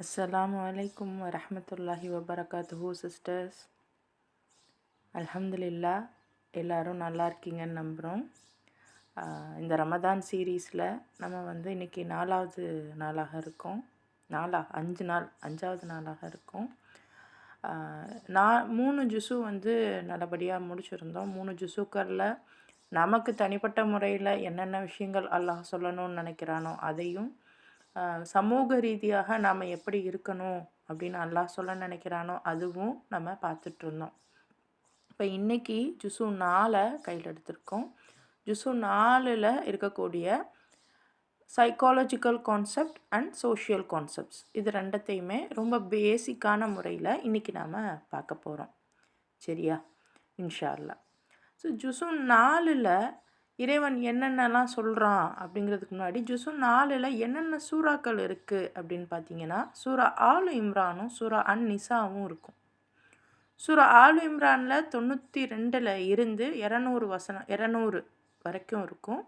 அஸ்ஸலாமு அலைக்கும் வரஹ்மத்துல்லாஹி வபரகாத்துஹு சிஸ்டர்ஸ். அல்ஹம்துலில்லா, எல்லோரும் நல்லா இருக்கீங்கன்னு நம்புகிறோம். இந்த ரமதான் சீரீஸில் நம்ம இன்றைக்கி 4வது நாளாக இருக்கோம். 5 நாள் 5வது நாளாக இருக்கோம். நான் 3 ஜுஸு நல்லபடியாக முடிச்சிருந்தோம். 3 ஜுஸுக்களில் நமக்கு தனிப்பட்ட முறையில் என்னென்ன விஷயங்கள் அல்லாஹ் சொல்லணும்னு நினைக்கிறானோ அதையும், சமூக ரீதியாக நாம் எப்படி இருக்கணும் அப்படின்னு அல்லாஹ் சொல்ல நினைக்கிறானோ அதுவும் நம்ம பார்த்துட்ருந்தோம். இப்போ இன்றைக்கி ஜுஸு 4 கையில் எடுத்திருக்கோம். ஜுஸு 4ல் இருக்கக்கூடிய psychological concept and social concepts, இது ரெண்டத்தையுமே ரொம்ப பேசிக்கான முறையில் இன்றைக்கி நாம் பார்க்க போகிறோம். சரியா? இன்ஷா அல்லாஹ். ஸோ ஜுஸு 4ல் இறைவன் என்னென்னலாம் சொல்கிறான் அப்படிங்கிறதுக்கு முன்னாடி, ஜுஸு 4ல் என்னென்ன சூறாக்கள் இருக்குது அப்படின்னு பார்த்தீங்கன்னா, சூரா ஆலு இம்ரானும் சூரா அன் நிசாவும் இருக்கும். சூரா ஆலு இம்ரானில் 92ல் இருந்து 200 வரைக்கும் இருக்கும்.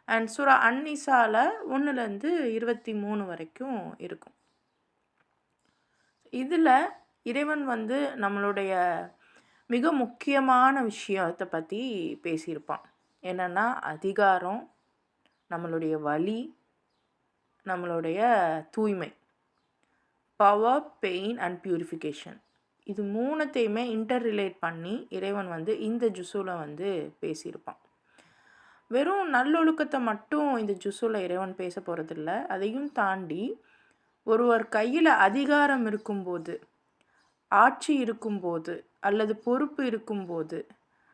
அண்ட் சூரா அன் நிசாவில் 1லேருந்து 23 வரைக்கும் இருக்கும். இதில் இறைவன் நம்மளுடைய மிக முக்கியமான விஷயத்தை பற்றி பேசியிருப்பான். என்னென்னா, அதிகாரம், நம்மளுடைய வலி, நம்மளுடைய தூய்மை, பவர், பெயின் அண்ட் பியூரிஃபிகேஷன், இது 3த்தையுமே இன்டர் ரிலேட் பண்ணி இறைவன் இந்த ஜுஸுவில் பேசியிருப்பான். வெறும் நல்லொழுக்கத்தை மட்டும் இந்த ஜுஸுவில் இறைவன் பேச போகிறதில்ல. அதையும் தாண்டி ஒருவர் கையில் அதிகாரம் இருக்கும்போது, ஆட்சி இருக்கும்போது, அல்லது பொறுப்பு இருக்கும்போது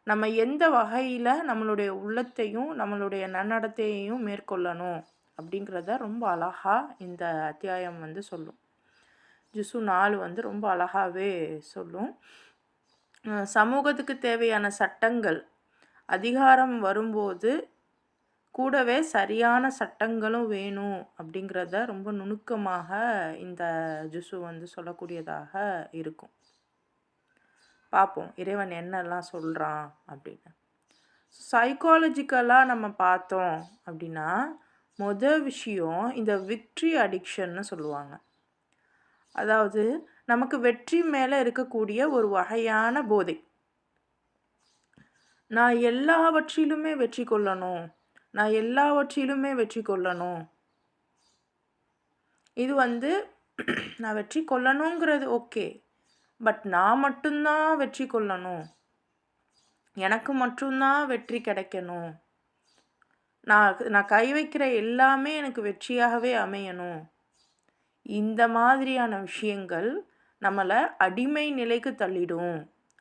நம்ம எந்த வகையில் நம்மளுடைய உள்ளத்தையும் நம்மளுடைய நன்னடத்தையையும் மேற்கொள்ளணும் அப்படிங்கிறத ரொம்ப அழகாக இந்த அத்தியாயம் சொல்லும். ஜுஸு 4 ரொம்ப அழகாகவே சொல்லும். சமூகத்துக்கு தேவையான சட்டங்கள், அதிகாரம் வரும்போது கூடவே சரியான சட்டங்களும் வேணும் அப்படிங்கிறத ரொம்ப நுணுக்கமாக இந்த ஜுஸு சொல்லக்கூடியதாக இருக்கும். பார்ப்போம் இறைவன் என்னெல்லாம் சொல்கிறான் அப்படின்னு. சைக்காலஜிக்கலாக நம்ம பார்த்தோம் அப்படின்னா, விஷயம் இந்த விக்ட்ரி அடிக்ஷன்னு சொல்லுவாங்க. அதாவது நமக்கு வெற்றி மேலே இருக்கக்கூடிய ஒரு வகையான போதை. நான் எல்லாவற்றிலுமே வெற்றி கொள்ளணும், நான் எல்லாவற்றிலுமே வெற்றி கொள்ளணும். இது நான் வெற்றி கொள்ளணுங்கிறது ஓகே, பட் நான் மட்டும்தான் வெற்றி கொள்ளணும், எனக்கு மட்டும்தான் வெற்றி கிடைக்கணும், நான் கை வைக்கிற எல்லாமே எனக்கு வெற்றியாகவே அமையணும். இந்த மாதிரியான விஷயங்கள் நம்மளை அடிமை நிலைக்கு தள்ளிடும்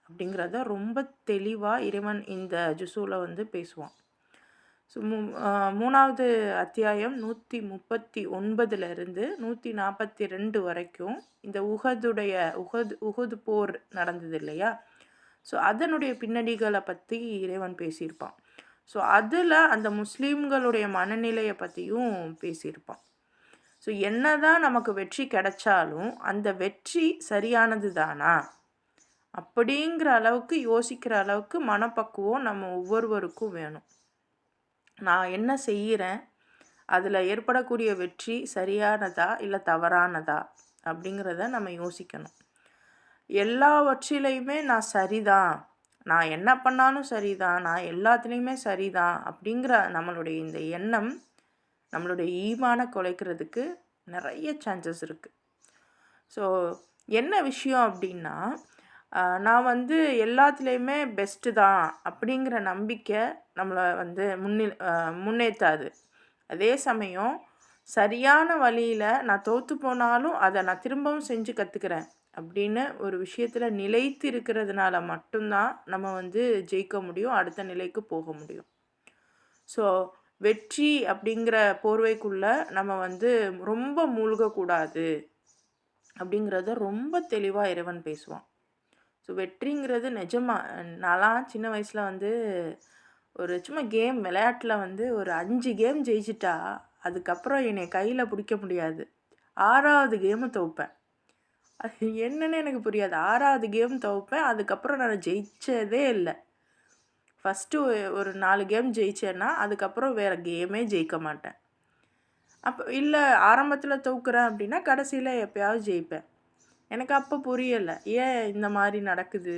அப்படிங்கிறத ரொம்ப தெளிவாக இறைவன் இந்த ஜுஸுவில் பேசுவான். ஸோ 3வது அத்தியாயம் 139லிருந்து 142 வரைக்கும் இந்த உஹது போர் நடந்தது இல்லையா? ஸோ அதனுடைய பின்னணிகளை பற்றி இறைவன் பேசியிருப்பான். ஸோ அதில் அந்த முஸ்லீம்களுடைய மனநிலையை பற்றியும் பேசியிருப்பான். ஸோ என்னதான் நமக்கு வெற்றி கிடைச்சாலும் அந்த வெற்றி சரியானது தானா அப்படிங்கிற அளவுக்கு யோசிக்கிற அளவுக்கு மனப்பக்குவம் நம்ம ஒவ்வொருவருக்கும் வேணும். நான் என்ன செய்கிறேன், அதில் ஏற்படக்கூடிய வெற்றி சரியானதா இல்லை தவறானதா அப்படிங்கிறத நம்ம யோசிக்கணும். எல்லாவற்றிலையுமே நான் சரிதான், நான் என்ன பண்ணாலும் சரிதான், நான் எல்லாத்துலேயுமே சரிதான் அப்படிங்கிற நம்மளுடைய இந்த எண்ணம் நம்மளுடைய ஈமானை குலைக்கிறதுக்கு நிறைய சான்சஸ் இருக்குது. ஸோ என்ன விஷயம் அப்படின்னா, நான் எல்லாத்துலேயுமே பெஸ்ட்டு தான் அப்படிங்கிற நம்பிக்கை நம்மளை முன்னேற்றாது. அதே சமயம் சரியான வழியில் நான் தோற்று போனாலும் அதை நான் திரும்பவும் செஞ்சு கற்றுக்கிறேன் அப்படின்னு ஒரு விஷயத்தில் நிலைத்து இருக்கிறதுனால மட்டும்தான் நம்ம ஜெயிக்க முடியும், அடுத்த நிலைக்கு போக முடியும். ஸோ வெற்றி அப்படிங்கிற போர்வைக்குள்ளே நம்ம ரொம்ப மூழ்கக்கூடாது அப்படிங்கிறத ரொம்ப தெளிவாக இறைவன் பேசுவான். ஸோ வெற்றிங்கிறது நிஜமாக, நான்லாம் சின்ன வயசில் ஒரு சும்மா கேம் விளையாட்டில் ஒரு 5 கேம் ஜெயிச்சிட்டா அதுக்கப்புறம் என்னை கையில் பிடிக்க முடியாது. 6வது கேமு துவப்பேன். அது என்னன்னு எனக்கு புரியாது. 6வது கேம் துவப்பேன், அதுக்கப்புறம் நான் ஜெயித்ததே இல்லை. ஃபஸ்ட்டு ஒரு 4 கேம் ஜெயிச்சேன்னா அதுக்கப்புறம் வேறு கேமே ஜெயிக்க மாட்டேன். அப்போ இல்லை ஆரம்பத்தில் தோக்குறேன் அப்படின்னா கடைசியில் எப்பயாவது ஜெயிப்பேன். எனக்கு அப்போ புரியலை ஏன் இந்த மாதிரி நடக்குது.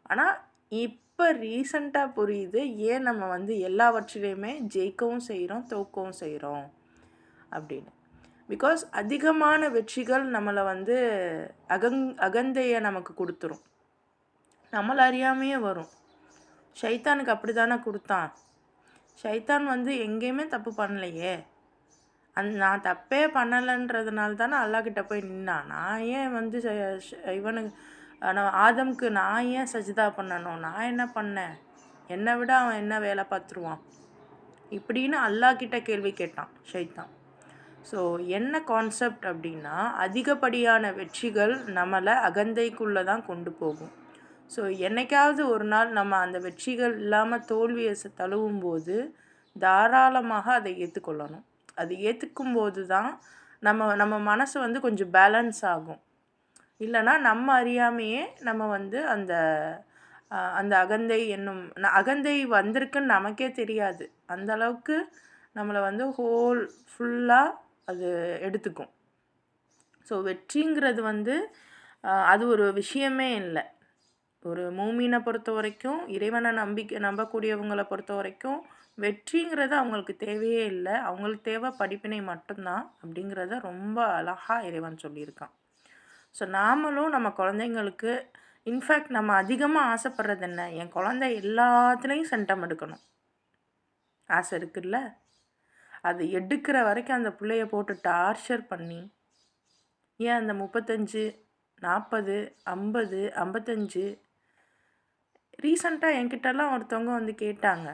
ஆனால் இப்போ ரீசண்டாக புரியுது ஏன் நம்ம வந்து எல்லாவற்றிலையுமே ஜெயிக்கவும் செய்கிறோம் தோக்கவும் செய்கிறோம் அப்படின்னு. பிகாஸ் அதிகமான வெற்றிகள் நம்மளை வந்து அகந்தையை நமக்கு கொடுத்துரும். நம்மளை அறியாமையே வரும். ஷைத்தானுக்கு அப்படி தானே கொடுத்தான். ஷைத்தான் வந்து எங்கேயுமே தப்பு பண்ணலையே, நான் தப்பே பண்ணலைன்றதுனால தானே அல்லாஹ்கிட்ட போய் நின்னான். நான் ஏன் வந்து இவனுக்கு ஆதம்க்கு நான் ஏன் சஜிதா பண்ணணும், நான் என்ன பண்ணேன், என்னை விட அவன் என்ன வேலை பார்த்துருவான் இப்படின்னு அல்லாஹ்கிட்ட கேள்வி கேட்டான் ஷைத்தான். ஸோ என்ன கான்செப்ட் அப்படின்னா, அதிகப்படியான வெற்றிகள் நம்மளை அகந்தைக்குள்ளே தான் கொண்டு போகும். ஸோ என்னைக்காவது ஒரு நாள் நம்ம அந்த வெற்றிகள் இல்லாமல் தோல்வியை தழுவும்போது தாராளமாக அதை ஏற்றுக்கொள்ளணும். அது ஏற்றுக்கும்போது தான் நம்ம மனசு வந்து கொஞ்சம் பேலன்ஸ் ஆகும். இல்லைன்னா நம்ம அறியாமையே நம்ம வந்து அந்த அந்த அகந்தை என்னும் அகந்தை வந்திருக்குன்னு நமக்கே தெரியாது. அந்த அளவுக்கு நம்மளை வந்து ஃபுல்லாக அது எடுத்துக்கும். ஸோ வெற்றிங்கிறது வந்து அது ஒரு விஷயமே இல்லை. ஒரு மூமினை பொறுத்த வரைக்கும், இறைவனை நம்பக்கூடியவங்களை பொறுத்த வரைக்கும் வெற்றிங்கிறது அவங்களுக்கு தேவையே இல்லை. அவங்களுக்கு தேவை படிப்பினை மட்டும்தான் அப்படிங்கிறத ரொம்ப அழகாக இறைவன் சொல்லியிருக்கான். ஸோ நாமளும் நம்ம குழந்தைங்களுக்கு இன்ஃபேக்ட் நம்ம அதிகமாக ஆசைப்படுறது என்ன, என் குழந்தை எல்லாத்துலேயும் சென்டம் எடுக்கணும் ஆசை இருக்குல்ல. அது எடுக்கிற வரைக்கும் அந்த பிள்ளைய போட்டு டார்ச்சர் பண்ணி, ஏன் அந்த 35, 40, 50, 55 ரீசண்டாக என்கிட்டலாம் ஒருத்தவங்க வந்து கேட்டாங்க,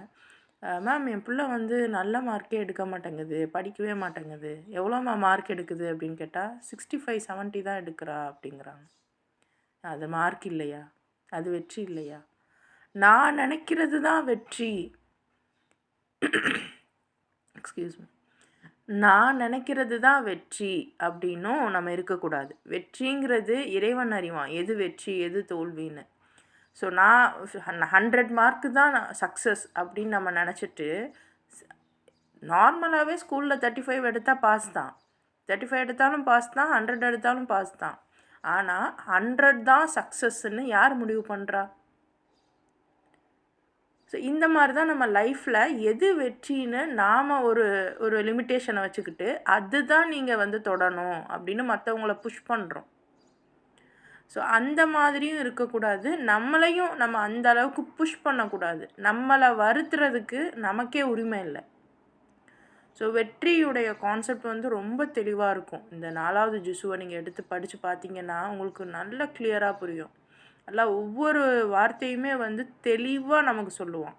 மேம் என் பிள்ளை வந்து நல்ல மார்க்கே எடுக்க மாட்டேங்குது, படிக்கவே மாட்டேங்குது, எவ்வளோம்மா மார்க் எடுக்குது அப்படின்னு கேட்டால் 65, 70 தான் எடுக்கிறா அப்படிங்கிறாங்க. அது மார்க் இல்லையா, அது வெற்றி இல்லையா? நான் நினைக்கிறது தான் வெற்றி. எக்ஸ்கியூஸ் மீ, நான் நினைக்கிறது தான் வெற்றி அப்படின்னும் நம்ம இருக்கக்கூடாது. வெற்றிங்கிறது இறைவன் அறிவான் எது வெற்றி எது தோல்வின்னு. ஸோ நான் 100 மார்க்கு தான் சக்ஸஸ் அப்படின்னு நம்ம நினச்சிட்டு, நார்மலாகவே ஸ்கூலில் 35 எடுத்தால் பாஸ் தான், 35 எடுத்தாலும் பாஸ் தான், 100 எடுத்தாலும் பாஸ் தான். ஆனால் 100 தான் சக்ஸஸ்ன்னு யார் முடிவு பண்ணுறா? ஸோ இந்த மாதிரி தான் நம்ம லைஃப்பில் எது வெற்றின்னு நாம் ஒரு லிமிட்டேஷனை வச்சுக்கிட்டு அதுதான் நீங்கள் வந்து தொடணும் அப்படின்னு மற்றவங்கள புஷ் பண்ணுறோம். ஸோ அந்த மாதிரியும் இருக்கக்கூடாது, நம்மளையும் நம்ம அந்த அளவுக்கு புஷ் பண்ணக்கூடாது. நம்மளை வருத்துறதுக்கு நமக்கே உரிமை இல்லை. ஸோ வெற்றியுடைய கான்செப்ட் வந்து ரொம்ப தெளிவாக இருக்கும். இந்த 4வது ஜுஸுவை நீங்கள் எடுத்து படித்து பார்த்தீங்கன்னா உங்களுக்கு நல்லா கிளியராக புரியும். எல்லாம் ஒவ்வொரு வார்த்தையுமே வந்து தெளிவாக நமக்கு சொல்லுவான்.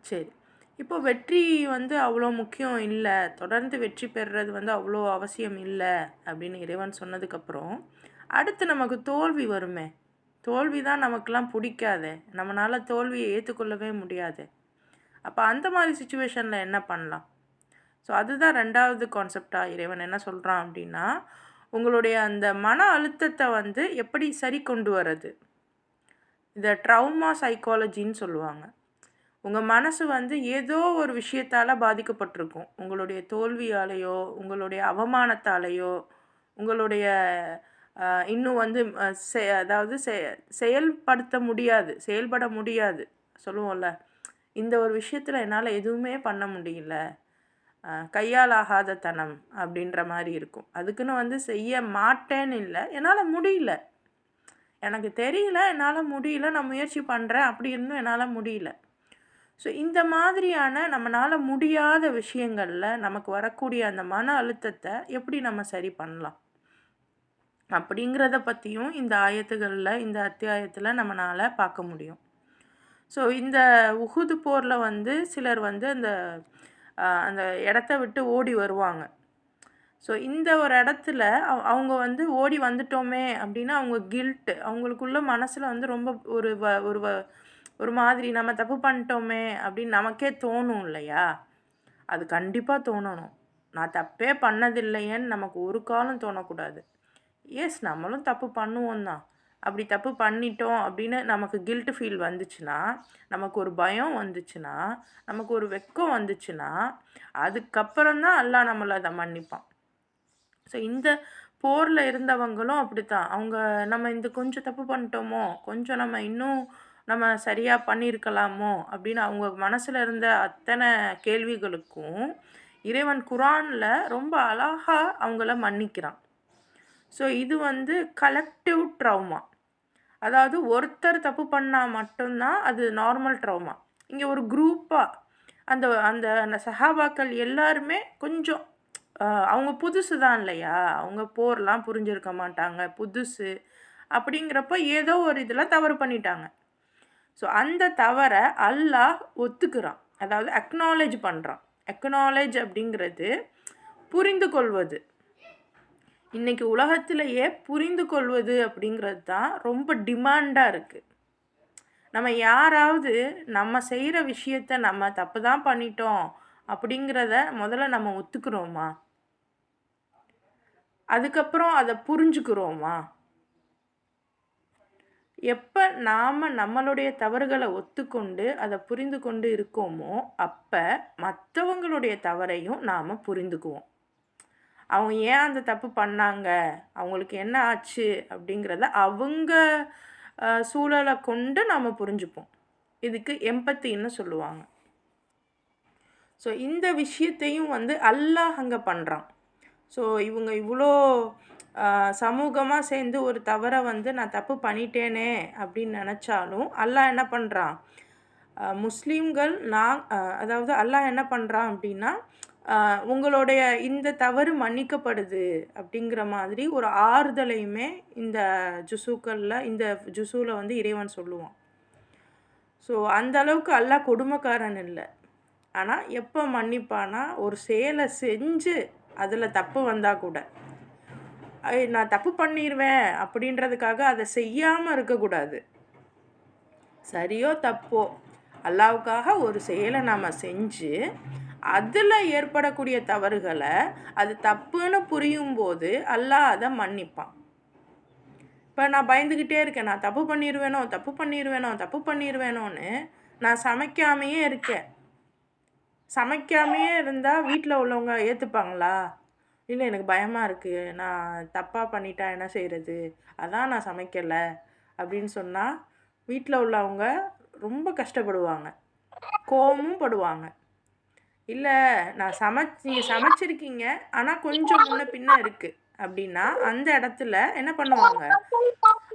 சரி, இப்போ வெற்றி வந்து அவ்வளோ முக்கியம் இல்லை, தொடர்ந்து வெற்றி பெறுறது வந்து அவ்வளோ அவசியம் இல்லை அப்படின்னு இறைவன் சொன்னதுக்கப்புறம் அடுத்து நமக்கு தோல்வி வருமே. தோல்வி தான் நமக்கெல்லாம் பிடிக்காதே, நம்மளால் தோல்வியை ஏற்றுக்கொள்ளவே முடியாது. அப்போ அந்த மாதிரி சுச்சுவேஷனில் என்ன பண்ணலாம்? ஸோ அதுதான் 2வது கான்செப்டாக இறைவன் என்ன சொல்கிறான் அப்படின்னா, உங்களுடைய அந்த மன அழுத்தத்தை வந்து எப்படி சரி கொண்டு வர்றது. இதை ட்ரௌமா சைக்காலஜின்னு சொல்லுவாங்க. உங்கள் மனசு வந்து ஏதோ ஒரு விஷயத்தால் பாதிக்கப்பட்டிருக்கும். உங்களுடைய தோல்வியாலேயோ உங்களுடைய அவமானத்தாலேயோ உங்களுடைய இன்னும் வந்து அதாவது செயல்பட முடியாது சொல்லுவோம்ல, இந்த ஒரு விஷயத்தில் என்னால் எதுவுமே பண்ண முடியல, கையால் ஆகாத தனம் அப்படின்ற மாதிரி இருக்கும். அதுக்குன்னு வந்து செய்ய மாட்டேன்னு இல்லை, என்னால் முடியல, எனக்கு தெரியல, என்னால் முடியல, நான் முயற்சி பண்ணுறேன் அப்படி இருந்தும் என்னால் முடியல. ஸோ இந்த மாதிரியான நம்மளால் முடியாத விஷயங்களில் நமக்கு வரக்கூடிய அந்த மன அழுத்தத்தை எப்படி நம்ம சரி பண்ணலாம் அப்படிங்கிறத பற்றியும் இந்த ஆயத்துகளில் இந்த அத்தியாயத்தில் நம்மளால் பார்க்க முடியும். ஸோ இந்த உஹுது போரில் வந்து சிலர் வந்து அந்த இடத்த விட்டு ஓடி வருவாங்க. ஸோ இந்த ஒரு இடத்துல அவங்க வந்து ஓடி வந்துட்டோமே அப்படின்னா அவங்க கில்ட்டு, அவங்களுக்குள்ள மனசில் வந்து ரொம்ப ஒரு மாதிரி நம்ம தப்பு பண்ணிட்டோமே அப்படின்னு நமக்கே தோணும் இல்லையா? அது கண்டிப்பாக தோணணும். நான் தப்பே பண்ணதில்லையேன்னு நமக்கு ஒரு காலம் தோணக்கூடாது. எஸ், நம்மளும் தப்பு பண்ணுவோம் தான். அப்படி தப்பு பண்ணிட்டோம் அப்படின்னு நமக்கு கில்ட் ஃபீல் வந்துச்சுன்னா, நமக்கு ஒரு பயம் வந்துச்சுன்னா, நமக்கு ஒரு வெட்கம் வந்துச்சுன்னா, அதுக்கப்புறம் தான் அல்லாஹ் நம்மள அத மன்னிப்பான். ஸோ இந்த போர்ல இருந்தவங்களும் அப்படித்தான். அவங்க நம்ம இந்த கொஞ்சம் தப்பு பண்ணிட்டோமோ, கொஞ்சம் நம்ம இன்னும் நம்ம சரியா பண்ணியிருக்கலாமோ அப்படின்னு அவங்க மனசுல இருந்த அத்தனை கேள்விகளுக்கும் இறைவன் குர்ஆன்ல ரொம்ப அழகா அவங்கள மன்னிக்கிறான். ஸோ இது வந்து கலெக்டிவ் ட்ராமா. அதாவது ஒருத்தர் தப்பு பண்ணா மட்டும் தான் அது நார்மல் ட்ராமா. இங்க ஒரு குரூப்பா அந்த அந்த அந்த சஹாபாக்கள் எல்லாருமே கொஞ்சம் அவங்க புதுசு தான் இல்லையா? அவங்க போர்லாம் புரிஞ்சிருக்க மாட்டாங்க. புதுசு. அப்படிங்கிறப்ப ஏதோ ஒரு இதில தவறு பண்ணிட்டாங்க. ஸோ அந்த தவற அல்லாஹ் ஒத்துக்கிறான். அதாவது அக்னாலெட்ஜ் பண்றான். அக்னாலெட்ஜ் அப்படிங்கிறது புரிந்து கொள்வது. இன்னைக்கு உலகத்திலேயே புரிந்து கொள்வது அப்படிங்கிறது தான் ரொம்ப டிமாண்டா இருக்கு. நம்ம யாராவது நம்ம செய்கிற விஷயத்த நம்ம தப்பு தான் பண்ணிட்டோம் அப்படிங்கிறத முதல்ல நம்ம ஒத்துக்கிறோமா? அதுக்கப்புறம் அதை புரிஞ்சுக்கிறோமா? எப்போ நாம் நம்மளுடைய தவறுகளை ஒத்துக்கொண்டு அதை புரிந்து கொண்டு இருக்கோமோ அப்போ மற்றவங்களுடைய தவறையும் நாம் புரிந்துக்குவோம். அவங்க ஏன் அந்த தப்பு பண்ணாங்க, அவங்களுக்கு என்ன ஆச்சு அப்படிங்கிறத அவங்க சூழலை கொண்டு நாம் புரிஞ்சுப்போம். இதுக்கு எம்பத்தின்னு சொல்லுவாங்க. ஸோ இந்த விஷயத்தையும் வந்து அல்லாஹ் அங்கே பண்ணுறான். ஸோ இவங்க இவ்வளோ சமூகமாக சேர்ந்து ஒரு தவறை வந்து நான் தப்பு பண்ணிட்டேனே அப்படின்னு நினச்சாலும் அல்லாஹ் என்ன பண்ணுறான், முஸ்லீம்கள் அதாவது அல்லாஹ் என்ன பண்ணுறான் அப்படின்னா, உங்களுடைய இந்த தவறு மன்னிக்கப்படுது அப்படிங்கிற மாதிரி ஒரு ஆறுதலையுமே இந்த இந்த ஜுசூவில் வந்து இறைவன் சொல்லுவான். ஸோ அந்த அளவுக்கு அல்லாஹ் கொடுமைக்காரன் இல்லை. ஆனால் எப்போ மன்னிப்பானா, ஒரு செயலை செஞ்சு அதில் தப்பு வந்தால் கூட நான் தப்பு பண்ணிடுவேன் அப்படின்றதுக்காக அதை செய்யாமல் இருக்கக்கூடாது. சரியோ தப்போ அல்லாவுக்காக ஒரு செயலை நாம் செஞ்சு அதில் ஏற்படக்கூடிய தவறுகளை அது தப்புன்னு புரியும்போது அல்லாஹ் அதை மன்னிப்பான். இப்போ நான் பயந்துக்கிட்டே இருக்கேன், நான் தப்பு பண்ணிடுவேனோன்னு நான் சமைக்காமையே இருக்கேன். சமைக்காமையே இருந்தால் வீட்டில் உள்ளவங்க ஏற்றுப்பாங்களா? இல்லை, எனக்கு பயமாக இருக்குது, நான் தப்பாக பண்ணிட்டா என்ன செய்கிறது, அதான் நான் சமைக்கலை அப்படின்னு சொன்னால் வீட்டில் உள்ளவங்க ரொம்ப கஷ்டப்படுவாங்க, கோபமும் படுவாங்க. இல்லை, நான் நீங்கள் சமைச்சிருக்கீங்க ஆனால் கொஞ்சம் முன்ன பின்ன இருக்குது அப்படின்னா அந்த இடத்துல என்ன பண்ணுவாங்க,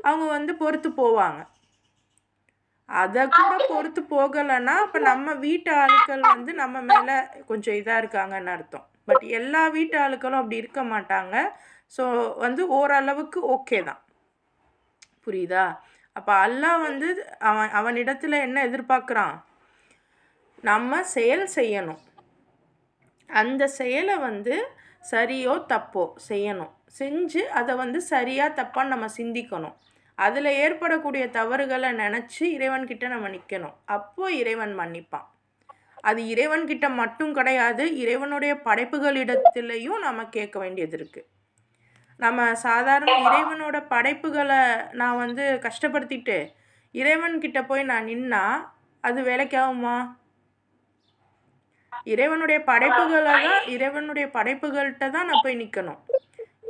அவங்க வந்து பொறுத்து போவாங்க. அதை கூட பொறுத்து போகலைன்னா அப்போ நம்ம வீட்டு ஆட்கள் வந்து நம்ம மேலே கொஞ்சம் இதாக இருக்காங்கன்னு அர்த்தம். பட் எல்லா வீட்டு ஆட்களும் அப்படி இருக்க மாட்டாங்க. ஸோ வந்து ஓரளவுக்கு ஓகே தான். புரியுதா? அப்போ அல்லாஹ் வந்து அவனிடத்துல என்ன எதிர்பார்க்குறான், நம்ம செயல் செய்யணும். அந்த செயலை வந்து சரியோ தப்போ செய்யணும். செஞ்சு அதை வந்து சரியாக தப்பான்னு நம்ம சிந்திக்கணும். அதில் ஏற்படக்கூடிய தவறுகளை நினச்சி இறைவன்கிட்ட நம்ம நிற்கணும். அப்போது இறைவன் மன்னிப்பான். அது இறைவன்கிட்ட மட்டும் கிடையாது, இறைவனுடைய படைப்புகளிடத்துலையும் நம்ம கேட்க வேண்டியது இருக்குது. நம்ம சாதாரண இறைவனோட படைப்புகளை நான் வந்து கஷ்டப்படுத்திட்டு இறைவன்கிட்ட போய் நான் நின்னா அது வேலைக்காகுமா? இறைவனுடைய படைப்புகள்கிட்ட தான் நான் போய் நிற்கணும்.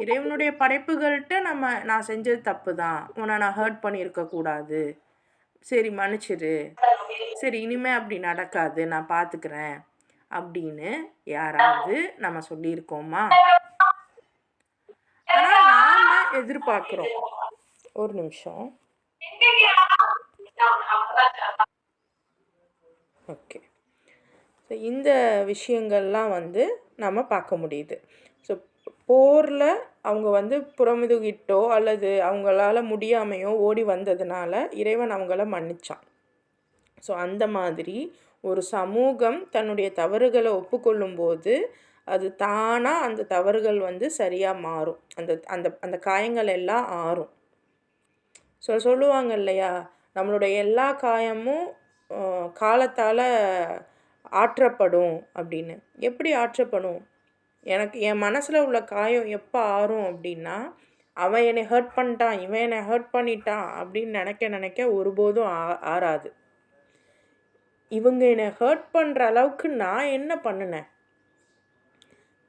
இறைவனுடைய படைப்புகள்கிட்ட நான் செஞ்சது தப்பு தான், உன்னை நான் ஹர்ட் பண்ணியிருக்கக்கூடாது, சரி மன்னிச்சிரு, சரி இனிமேல் அப்படி நடக்காது, நான் பார்த்துக்கிறேன் அப்படின்னு யாராவது நம்ம சொல்லியிருக்கோமா? ஆனால் நாம் எதிர்பார்க்குறோம். ஒரு நிமிஷம். ஓகே. ஸோ இந்த விஷயங்கள்லாம் வந்து நம்ம பார்க்க முடியுது. ஸோ போரில் அவங்க வந்து புறமுதுகிட்டோ அல்லது அவங்களால முடியாமையோ ஓடி வந்ததுனால இறைவன் அவங்கள மன்னிச்சான். ஸோ அந்த மாதிரி ஒரு சமூகம் தன்னுடைய தவறுகளை ஒப்புக்கொள்ளும்போது அது தானாக அந்த தவறுகள் வந்து சரியாக மாறும். அந்த அந்த அந்த காயங்கள் எல்லாம் ஆறும். சொல்லுவாங்க இல்லையா, நம்மளுடைய எல்லா காயமும் காலத்தால் ஆற்றப்படும் அப்படின்னு. எப்படி ஆற்றப்படும்? எனக்கு என் மனசில் உள்ள காயம் எப்போ ஆறும் அப்படின்னா, அவன் என்னை ஹர்ட் பண்ணிட்டான், இவன் என்னை ஹர்ட் பண்ணிட்டான் அப்படின்னு நினைக்க ஒருபோதும் ஆறாது. இவங்க என்னை ஹர்ட் பண்ணுற அளவுக்கு நான் என்ன பண்ணினேன்?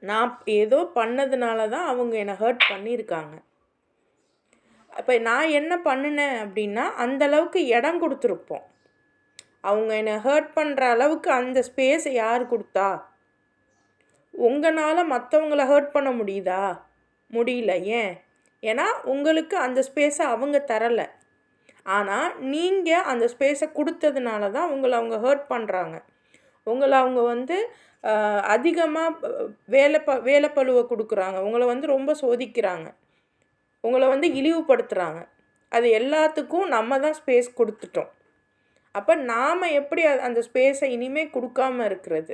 நான் ஏதோ பண்ணதுனால தான் அவங்க என்னை ஹர்ட் பண்ணியிருக்காங்க. அப்போ நான் என்ன பண்ணினேன் அப்படின்னா, அந்தளவுக்கு இடம் கொடுத்துருப்போம். அவங்க என்னை ஹர்ட் பண்ணுற அளவுக்கு அந்த ஸ்பேஸை யார் கொடுத்தா? உங்களால் மற்றவங்கள ஹர்ட் பண்ண முடியுதா? முடியல. ஏன்? ஏன்னா உங்களுக்கு அந்த ஸ்பேஸை அவங்க தரலை. ஆனால் நீங்கள் அந்த ஸ்பேஸை கொடுத்ததுனால தான் உங்களை அவங்க ஹர்ட் பண்ணுறாங்க. உங்களை அவங்க அதிகமாக வேலைப்பளுவை கொடுக்குறாங்க. உங்களை ரொம்ப சோதிக்கிறாங்க. உங்களை இழிவுபடுத்துகிறாங்க. அது எல்லாத்துக்கும் நம்ம தான் ஸ்பேஸ் கொடுத்துட்டோம். அப்போ நாம் எப்படி அந்த ஸ்பேஸை இனிமேல் கொடுக்காமல் இருக்கிறது?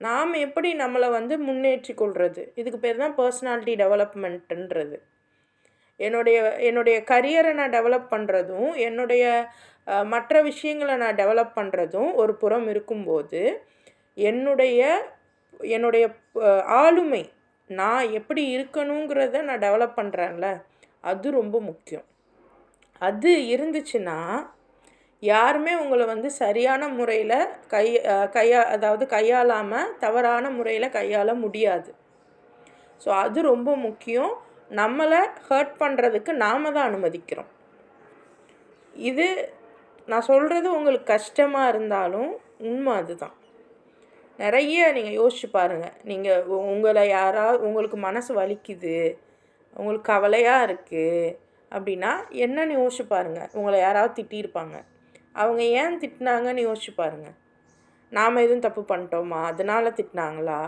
நாம் எப்படி நம்மளை முன்னேற்றி கொள்வது? இதுக்கு பேர் தான் பர்சனாலிட்டி டெவலப்மெண்ட்டுன்றது. என்னுடைய கரியரை நான் டெவலப் பண்ணுறதும் என்னுடைய மற்ற விஷயங்களை நான் டெவலப் பண்ணுறதும் ஒரு புறம் இருக்கும்போது, என்னுடைய ஆளுமை நான் எப்படி இருக்கணுங்கிறத நான் டெவலப் பண்ணுறேன்ல, அது ரொம்ப முக்கியம். அது இருந்துச்சுன்னா யாருமே உங்களை சரியான முறையில் கையாளாமல் தவறான முறையில் கையாள முடியாது. ஸோ அது ரொம்ப முக்கியம். நம்மளை ஹர்ட் பண்ணுறதுக்கு நாம் தான் அனுமதிக்கிறோம். இது நான் சொல்கிறது உங்களுக்கு கஷ்டமாக இருந்தாலும் உண்மை அதுதான். நிறைய நீங்கள் யோசிச்சு பாருங்கள். நீங்கள் உங்களை உங்களுக்கு மனசு வலிக்குது, உங்களுக்கு கவலையாக இருக்குது அப்படின்னா என்னன்னு யோசிச்சு பாருங்கள். உங்களை யாராவது திட்டியிருப்பாங்க. அவங்க ஏன் திட்டினாங்கன்னு யோசிச்சு பாருங்கள். நாம் எதுவும் தப்பு பண்ணிட்டோமா, அதனால் திட்டினாங்களா?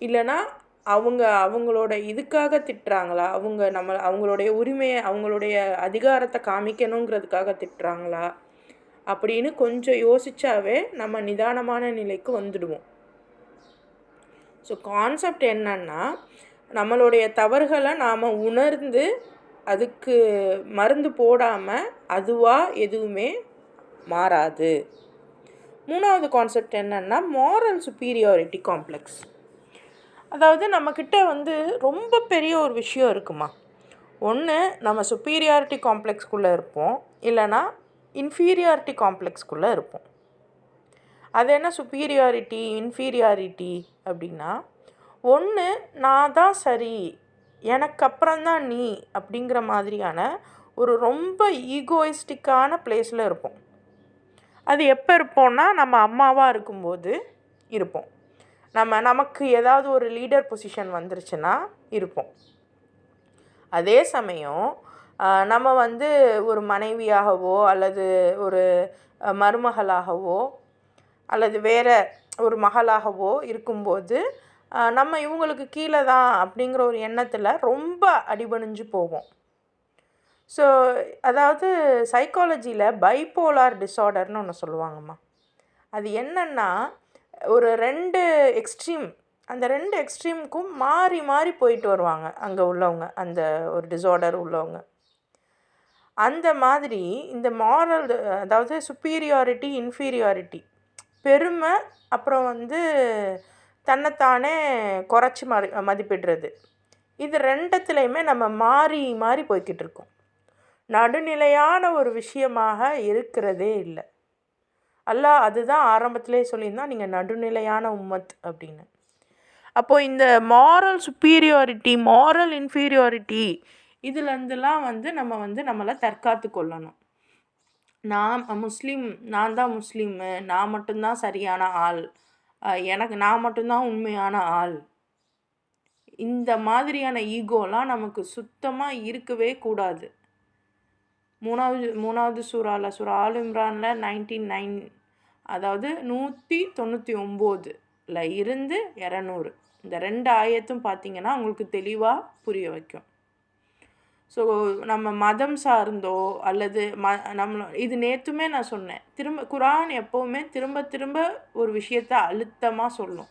இல்லைனா அவங்களோட இதுக்காக திட்டுறாங்களா? அவங்களுடைய உரிமையை, அவங்களுடைய அதிகாரத்தை காமிக்கணுங்கிறதுக்காக திட்டுறாங்களா அப்படின்னு கொஞ்சம் யோசித்தாவே நம்ம நிதானமான நிலைக்கு வந்துடுவோம். ஸோ கான்செப்ட் என்னன்னா, நம்மளுடைய தவறுகளை நாம் உணர்ந்து அதுக்கு மருந்து போடாமல் அதுவாக எதுவுமே மாறாது. 3வது கான்செப்ட் என்னென்னா, மாரல் சுப்பீரியாரிட்டி காம்ப்ளெக்ஸ். அதாவது நம்மக்கிட்ட ரொம்ப பெரிய ஒரு விஷயம் இருக்குமா. ஒன்று நம்ம சுப்பீரியாரிட்டி காம்ப்ளெக்ஸ்குள்ளே இருப்போம், இல்லைனா இன்ஃபீரியாரிட்டி காம்ப்ளெக்ஸ்குள்ளே இருப்போம். அது என்ன சுப்பீரியாரிட்டி இன்ஃபீரியாரிட்டி அப்படின்னா, ஒன்று நான் தான் சரி, எனக்கு அப்புறம்தான் நீ அப்படிங்கிற மாதிரியான ஒரு ரொம்ப ஈகோயிஸ்டிக்கான பிளேஸில் இருப்போம். அது எப்போ இருப்போம்னா, நம்ம அம்மாவாக இருக்கும்போது இருப்போம். நமக்கு ஏதாவது ஒரு லீடர் பொசிஷன் வந்துருச்சுன்னா இருப்போம். அதே சமயம் நம்ம ஒரு மனைவியாகவோ அல்லது ஒரு மருமகளாகவோ அல்லது வேறு ஒரு மகளாகவோ இருக்கும்போது நம்ம இவங்களுக்கு கீழே தான் அப்படிங்கிற ஒரு எண்ணத்தில் ரொம்ப அடிபணிஞ்சு போவோம். ஸோ அதாவது சைக்காலஜியில் பைப்போலார் டிஸார்டர்னு ஒன்று சொல்லுவாங்கம்மா. அது என்னென்னா, ஒரு 2 எக்ஸ்ட்ரீம், அந்த 2 எக்ஸ்ட்ரீமுக்கும் மாறி மாறி போயிட்டு வருவாங்க அங்கே உள்ளவங்க, அந்த ஒரு டிஸார்டர் உள்ளவங்க. அந்த மாதிரி இந்த மாரல், அதாவது சுப்பீரியாரிட்டி இன்ஃபீரியாரிட்டி, பெருமை, அப்புறம் தன்னைத்தானே குறைச்சி மதிப்பிடுறது, இது 2த்துலேயுமே நம்ம மாறி மாறி போய்கிட்டு இருக்கோம். நடுநிலையான ஒரு விஷயமாக இருக்கிறதே இல்லை. அல்லாஹ் அதுதான் ஆரம்பத்திலே சொல்லியிருந்தான், நீங்கள் நடுநிலையான உம்மத் அப்படின்னு. அப்போது இந்த மாரல் சுப்பீரியாரிட்டி, மாரல் இன்ஃபீரியாரிட்டி, இதுலேருந்துலாம் நம்ம நம்மளை தற்காத்து கொள்ளணும். நான் முஸ்லீம், நான் தான் முஸ்லீமு, நான் மட்டும்தான் சரியான ஆள், நான் மட்டும்தான் உண்மையான ஆள், இந்த மாதிரியான ஈகோலாம் நமக்கு சுத்தமாக இருக்கவே கூடாது. மூணாவது சூறாவில், சூரா ஆல் இம்ரானில் 99, அதாவது 199ல் இருந்து 200, இந்த 2 ஆயத்தும் பார்த்திங்கன்னா உங்களுக்கு தெளிவாக புரிய வைக்கும். ஸோ நம்ம மதம் சார்ந்தோ அல்லது இது நேற்றுமே நான் சொன்னேன், குரான் எப்போவுமே திரும்ப ஒரு விஷயத்தை அழுத்தமாக சொல்லும்.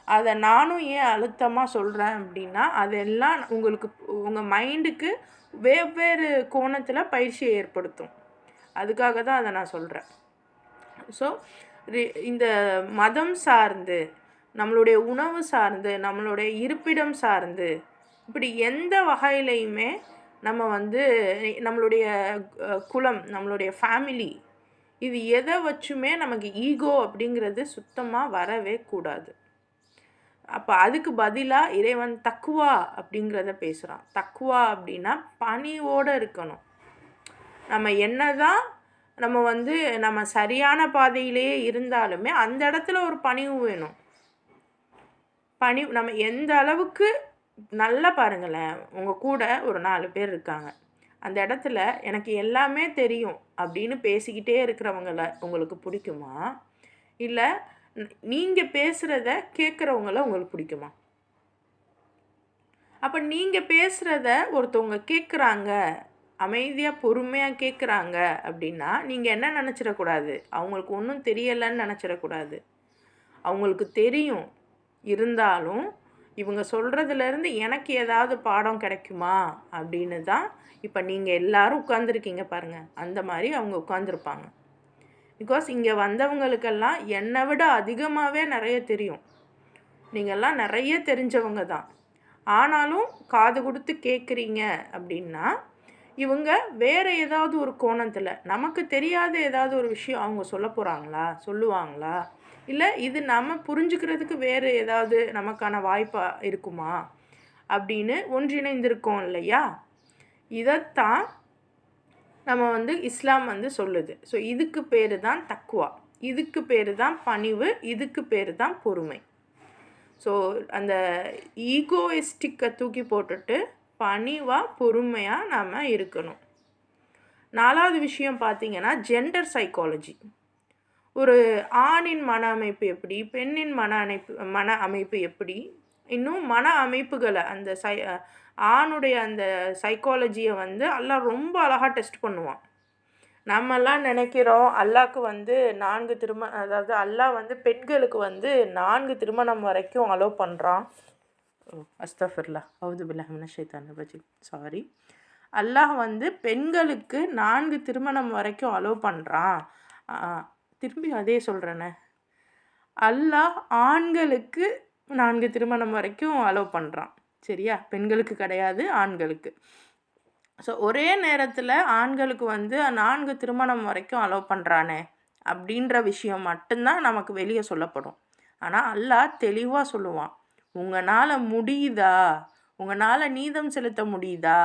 அதை நானும் ஏன் அழுத்தமாக சொல்கிறேன் அப்படின்னா, அதெல்லாம் உங்களுக்கு உங்கள் மைண்டுக்கு வெவ்வேறு கோணத்தில் பயிற்சியை ஏற்படுத்தும். அதுக்காக தான் அதை நான் சொல்கிறேன். ஸோ இந்த மதம் சார்ந்து, நம்மளுடைய உணவு சார்ந்து, நம்மளுடைய இருப்பிடம் சார்ந்து இப்படி எந்த வகையிலையுமே நம்ம வந்து நம்மளுடைய குலம், நம்மளுடைய ஃபேமிலி, இது எதை வச்சுமே நமக்கு ஈகோ அப்படிங்கிறது சுத்தமாக வரவே கூடாது. அப்போ அதுக்கு பதிலாக இறைவன் தக்குவா அப்படிங்கிறத பேசுகிறான். தக்குவா அப்படின்னா பணிவோடு இருக்கணும். நம்ம என்னதான் நம்ம வந்து நம்ம சரியான பாதையிலேயே இருந்தாலுமே அந்த இடத்துல ஒரு பணிவு வேணும். நம்ம எந்த அளவுக்கு நல்லா பாருங்களேன், உங்கள் கூட ஒரு 4 பேர் இருக்காங்க. அந்த இடத்துல எனக்கு எல்லாமே தெரியும் அப்படின்னு பேசிக்கிட்டே இருக்கிறவங்கள உங்களுக்கு பிடிக்குமா? இல்லை நீங்கள் பேசுகிறத கேட்குறவங்கள உங்களுக்கு பிடிக்குமா? அப்போ நீங்கள் பேசுகிறத ஒருத்தவங்க கேட்குறாங்க, அமைதியாக பொறுமையாக கேட்குறாங்க அப்படின்னா நீங்கள் என்ன நினச்சிடக்கூடாது, அவங்களுக்கு ஒன்றும் தெரியலைன்னு நினச்சிடக்கூடாது. அவங்களுக்கு தெரியும், இருந்தாலும் இவங்க சொல்கிறதுலேருந்து எனக்கு ஏதாவது பாடம் கிடைக்குமா அப்படின்னு தான் இப்போ நீங்கள் எல்லோரும் உட்காந்துருக்கீங்க பாருங்கள், அந்த மாதிரி அவங்க உட்காந்துருப்பாங்க. பிகாஸ் இங்கே வந்தவங்களுக்கெல்லாம் என்னை விட அதிகமாகவே நிறைய தெரியும். நீங்கள்லாம் நிறைய தெரிஞ்சவங்க தான். ஆனாலும் காது கொடுத்து கேட்குறீங்க அப்படின்னா இவங்க வேறு ஏதாவது ஒரு கோணத்தில் நமக்கு தெரியாத ஏதாவது ஒரு விஷயம் அவங்க சொல்லுவாங்களா, இல்லை இது நம்ம புரிஞ்சுக்கிறதுக்கு வேறு ஏதாவது நமக்கான வாய்ப்பாக இருக்குமா அப்படின்னு ஒன்றிணைந்திருக்கோம் இல்லையா? இதைத்தான் நம்ம வந்து இஸ்லாம் வந்து சொல்லுது. ஸோ இதுக்கு பேர் தான் தக்குவா, இதுக்கு பேர் தான் பணிவு, இதுக்கு பேர் தான் பொறுமை. ஸோ அந்த ஈகோயிஸ்டிக்கை தூக்கி போட்டுட்டு பணிவாக பொறுமையாக நம்ம இருக்கணும். 4வது விஷயம் பார்த்திங்கன்னா ஜெண்டர் சைக்காலஜி. ஒரு ஆணின் மன அமைப்பு எப்படி, பெண்ணின் மன அமைப்பு எப்படி, இன்னும் மன அமைப்புகளை அந்த ஆணுடைய அந்த சைக்காலஜியை வந்து அல்லாஹ் ரொம்ப அழகாக டெஸ்ட் பண்ணுவான். நம்மெல்லாம் நினைக்கிறோம் அல்லாஹ்க்கு வந்து 4 அதாவது அல்லாஹ் வந்து பெண்களுக்கு வந்து 4 திருமணம் வரைக்கும் அலோவ் பண்ணுறான். அஸ்தஃபிருல்லா அவுது பில்லாஹி மினஷ் ஷைத்தானிர் ரஜீம், சாரி. அல்லாஹ் வந்து பெண்களுக்கு 4 திருமணம் வரைக்கும் அலோவ் பண்ணுறான். திரும்பி அதே சொல்கிறேனே, அல்லாஹ் ஆண்களுக்கு 4 திருமணம் வரைக்கும் அலோவ் பண்ணுறான். சரியா? பெண்களுக்கு கிடையாது, ஆண்களுக்கு. ஸோ ஒரே நேரத்தில் ஆண்களுக்கு வந்து 4 திருமணம் வரைக்கும் அலோவ் பண்ணுறானே அப்படின்ற விஷயம் மட்டும்தான் நமக்கு வெளியே சொல்லப்படும். ஆனால் அல்லாஹ் தெளிவாக சொல்லுவான், உங்களால் முடியுதா, உங்களால் நீதம் செலுத்த முடியுதா,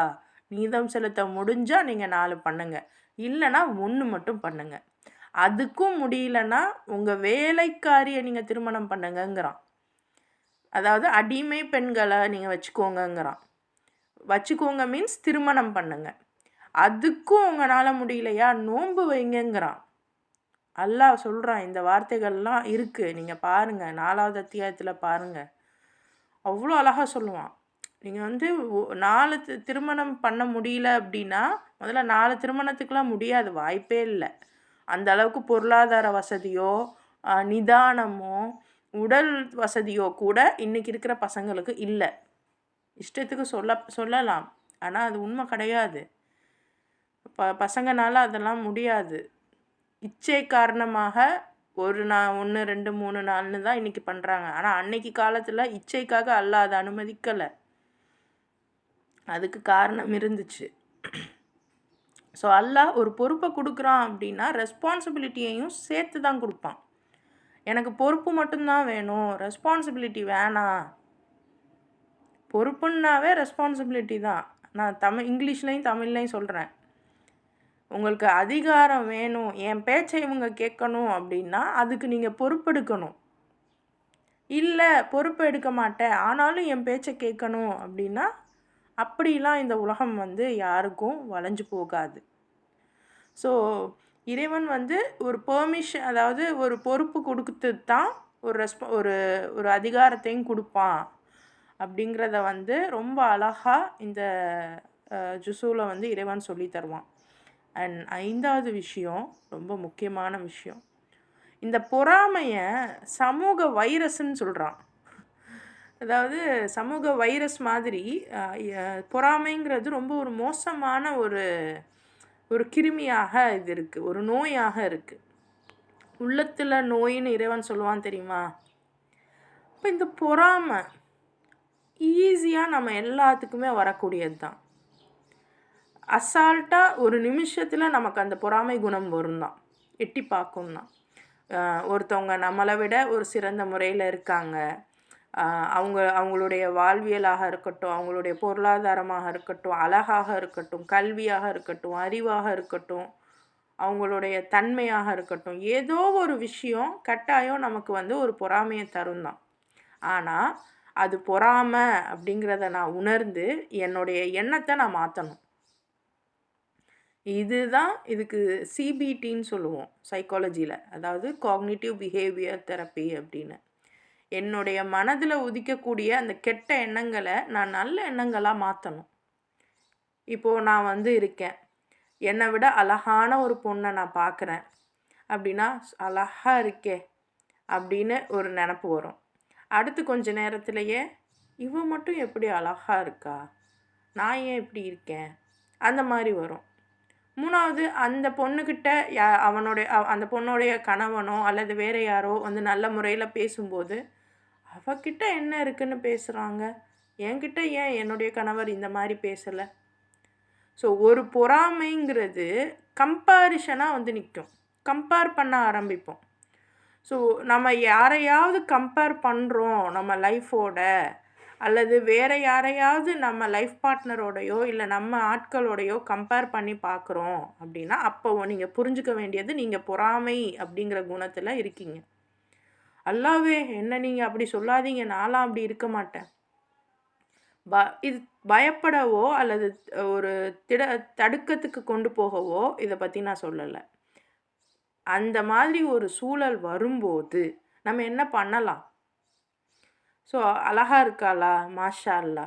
நீதம் செலுத்த முடிஞ்சால் நீங்கள் 4 பண்ணுங்கள், இல்லைனா 1 மட்டும் பண்ணுங்கள். அதுக்கும் முடியலன்னா உங்கள் வேலைக்காரியை நீங்கள் திருமணம் பண்ணுங்கங்கிறான். அதாவது அடிமை பெண்களை நீங்கள் வச்சுக்கோங்க மீன்ஸ் திருமணம் பண்ணுங்க. அதுக்கும் உங்களால் முடியலையா, நோன்பு வைங்கங்கிறான். அல்லாஹ் சொல்கிறான். இந்த வார்த்தைகள்லாம் இருக்குது, நீங்கள் பாருங்கள், 4வது அத்தியாயத்தில் பாருங்கள், அவ்வளோ அழகாக சொல்லுவான். நீங்கள் வந்து 4 திருமணம் பண்ண முடியல அப்படின்னா முதல்ல 4 திருமணத்துக்கெலாம் முடியாது, வாய்ப்பே இல்லை. அந்த அளவுக்கு பொருளாதார வசதியோ நிதானமோ உடல் வசதியோ கூட இன்றைக்கி இருக்கிற பசங்களுக்கு இல்லை. இஷ்டத்துக்கு சொல்லலாம், ஆனால் அது உண்மை கிடையாது. பசங்கனால அதெல்லாம் முடியாது. இச்சை காரணமாக 1 2 3 4 தான் இன்றைக்கி பண்ணுறாங்க. ஆனால் அன்னைக்கு காலத்தில் இச்சைக்காக அல்லாஹ் அதை அனுமதிக்கலை, அதுக்கு காரணம் இருந்துச்சு. ஸோ அல்லாஹ் ஒரு பொறுப்பை கொடுக்குறான் அப்படின்னா ரெஸ்பான்சிபிலிட்டியையும் சேர்த்து தான் கொடுப்பான். எனக்கு பொறுப்பு மட்டும்தான் வேணும், ரெஸ்பான்சிபிலிட்டி வேணாம். பொறுப்புன்னாவே ரெஸ்பான்சிபிலிட்டி தான். நான் இங்கிலீஷ்லேயும் தமிழ்லையும் சொல்கிறேன். உங்களுக்கு அதிகாரம் வேணும், என் பேச்சை இவங்க கேட்கணும் அப்படின்னா அதுக்கு நீங்கள் பொறுப்பெடுக்கணும். இல்லை பொறுப்பு எடுக்க மாட்டேன் ஆனாலும் என் பேச்சை கேட்கணும் அப்படின்னா அப்படிலாம் இந்த உலகம் வந்து யாருக்கும் வளைஞ்சு போகாது. ஸோ இறைவன் வந்து ஒரு பெர்மிஷன், அதாவது ஒரு பொறுப்பு கொடுத்து தான் ஒரு அதிகாரத்தையும் கொடுப்பான் அப்படிங்கிறத வந்து ரொம்ப அழகாக இந்த ஜுசூவில் வந்து இறைவன் சொல்லி தருவான். அண்ட் 5வது விஷயம், ரொம்ப முக்கியமான விஷயம், இந்த பொறாமையை சமூக வைரஸ்ன்னு சொல்கிறான். அதாவது சமூக வைரஸ் மாதிரி பொறாமைங்கிறது ரொம்ப ஒரு மோசமான ஒரு கிருமியாக இது இருக்குது, ஒரு நோயாக இருக்குது. உள்ளத்தில் நோயின்னு இறைவன் சொல்லுவான் தெரியுமா? இப்போ இந்த பொறாமை ஈஸியாக நம்ம எல்லாத்துக்குமே வரக்கூடியது தான். அசால்ட்டாக ஒரு நிமிஷத்தில் நமக்கு அந்த பொறாமை குணம் வரும் தான், எட்டி பார்க்கும்னா. ஒருத்தவங்க நம்மளை விட ஒரு சிறந்த முறையில் இருக்காங்க, அவங்களுடைய வாழ்வியலாக இருக்கட்டும், அவங்களுடைய பொருளாதாரமாக இருக்கட்டும், அழகாக இருக்கட்டும், கல்வியாக இருக்கட்டும், அறிவாக இருக்கட்டும், அவங்களுடைய தன்மையாக இருக்கட்டும், ஏதோ ஒரு விஷயம் கட்டாயம் நமக்கு வந்து ஒரு பொறாமையை தரும் தான். ஆனால் அது பொறாமை அப்படிங்கிறத நான் உணர்ந்து என்னுடைய எண்ணத்தை நான் மாற்றணும். இதுதான் இதுக்கு சிபிடின்னு சொல்லுவோம் சைக்காலஜியில், அதாவது காக்னிட்டிவ் பிஹேவியர் தெரப்பி அப்படின்னு. என்னுடைய மனதில் உதிக்கக்கூடிய அந்த கெட்ட எண்ணங்களை நான் நல்ல எண்ணங்களாக மாற்றணும். இப்போது நான் வந்து இருக்கேன், என்னை விட அழகான ஒரு பொண்ணை நான் பார்க்குறேன் அப்படின்னா, அழகாக இருக்கே அப்படின்னு ஒரு நினப்பு வரும். அடுத்து கொஞ்ச நேரத்திலேயே இவ மட்டும் எப்படி அழகாக இருக்கா, நான் ஏன் இப்படி இருக்கேன், அந்த மாதிரி வரும். மூணாவது, அந்த பொண்ணுக்கிட்ட அந்த பொண்ணுடைய கணவனோ அல்லது வேறு யாரோ வந்து நல்ல முறையில் பேசும்போது, அவகிட்ட என்ன இருக்குன்னு பேசுகிறாங்க, என்கிட்ட ஏன் என்னுடைய கணவர் இந்த மாதிரி பேசலை. ஸோ ஒரு பொறாமைங்கிறது கம்பேரிஷனாக வந்து நிற்கும், கம்பேர் பண்ண ஆரம்பிப்போம். ஸோ நம்ம யாரையாவது கம்பேர் பண்ணுறோம் நம்ம லைஃபோட, அல்லது வேறு யாரையாவது நம்ம லைஃப் பார்ட்னரோடையோ இல்லை நம்ம ஆட்களோடையோ கம்பேர் பண்ணி பார்க்குறோம் அப்படின்னா, அப்போ நீங்கள் புரிஞ்சுக்க வேண்டியது நீங்கள் பொறாமை அப்படிங்கிற குணத்தில் இருக்கீங்க. அல்லாவே என்ன நீங்கள் அப்படி சொல்லாதீங்க, நான்லாம் அப்படி இருக்க மாட்டேன். இது பயப்படவோ அல்லது ஒரு தடுக்கத்துக்கு கொண்டு போகவோ இதை பற்றி நான் சொல்லலை. அந்த மாதிரி ஒரு சூழல் வரும்போது நம்ம என்ன பண்ணலாம்? ஸோ அழகாக இருக்காளா, மாஷா அல்லா,